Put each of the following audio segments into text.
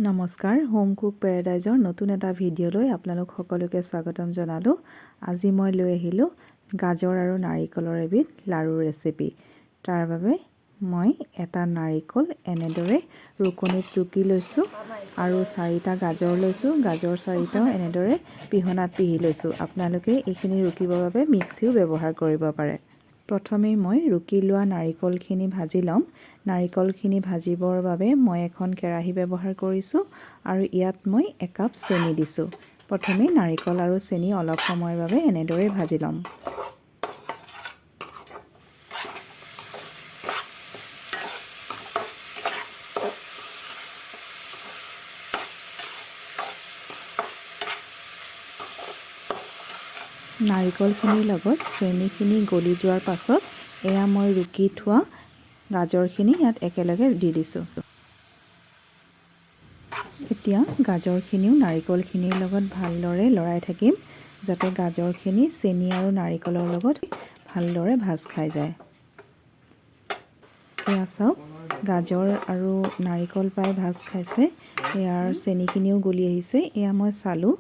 নমস্কাৰ home cook পেৰাডাইজৰ নতুন এটা ভিডিঅ'লৈ আপোনালোক সকলোকে স্বাগতম জনালোঁ। আজি মই লৈ আহিলোঁ গাজৰ আৰু নাৰিকলৰ এবিধ লাড়ু ৰেচিপি। তাৰ বাবে মই এটা নাৰিকল এনেদৰে ৰুকনিত ৰুকি লৈছোঁ আৰু 4টা গাজৰ লৈছোঁ। গাজৰ 4টাও এনেদৰে পিহনাত পিহি লৈছোঁ। আপোনালোকে এইখিনি ৰুকিবৰ বাবে মিক্সিও ব্যৱহাৰ কৰিব পাৰে। প্ৰথমে মই ৰুকি লোৱা নাৰিকলখিনি ভাজি ল'ম। নাৰিকলখিনি ভাজিবৰ বাবে মই এখন কেৰাহী ব্যৱহাৰ কৰিছোঁ আৰু ইয়াত মই 1 কাপ চেনি দিছোঁ। প্ৰথমে নাৰিকল আৰু চেনি অলপ সময়ৰ বাবে এনেদৰে ভাজি ল'ম। নাৰিকলখিনিৰ লগত চেনিখিনি গলি যোৱাৰ পাছত এয়া মই ৰুকি থোৱা গাজৰখিনি ইয়াত একেলগে দি দিছোঁ। এতিয়া গাজৰখিনিও নাৰিকলখিনিৰ লগত ভালদৰে লৰাই থাকিম যাতে গাজৰখিনি চেনি আৰু নাৰিকলৰ লগত ভালদৰে ভাজ খাই যায়। এয়া চাওক, গাজৰ আৰু নাৰিকল প্ৰায় ভাজ খাইছে। ইয়াৰ চেনিখিনিও গলি আহিছে। এয়া মই চালোঁ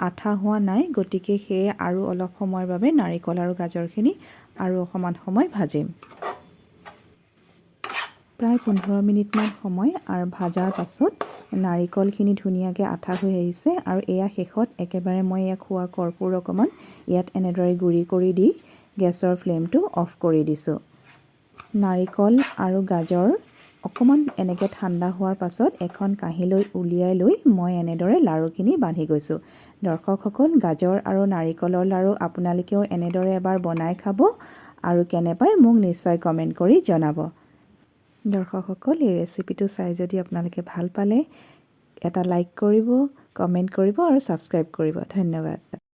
আঠা হোৱা নাই, গতিকে সেয়ে আৰু অলপ সময়ৰ বাবে নাৰিকল আৰু গাজৰখিনি আৰু অকণমান সময় ভাজিম। প্ৰায় 15 মিনিটমান সময় আৰু ভাজাৰ পাছত নাৰিকলখিনি ধুনীয়াকৈ আঠা হৈ আহিছে আৰু এয়া শেষত একেবাৰে মই এয়া খোৱা কৰ্পূৰ অকণমান ইয়াত এনেদৰে গুড়ি কৰি দি গেছৰ ফ্লেমটো অফ কৰি দিছোঁ। নাৰিকল আৰু গাজৰ অকণমান এনেকৈ ঠাণ্ডা হোৱাৰ পাছত এখন কাঁহীলৈ উলিয়াই লৈ মই এনেদৰে লাড়ুখিনি বান্ধি গৈছোঁ। দৰ্শকসকল, গাজৰ আৰু নাৰিকলৰ লাড়ু আপোনালোকেও এনেদৰে এবাৰ বনাই খাব আৰু কেনে পায় মোক নিশ্চয় কমেণ্ট কৰি জনাব। দৰ্শকসকল, এই ৰেচিপিটো চাই যদি আপোনালোকে ভাল পালে এটা লাইক কৰিব, কমেণ্ট কৰিব আৰু ছাবস্ক্ৰাইব কৰিব। ধন্যবাদ।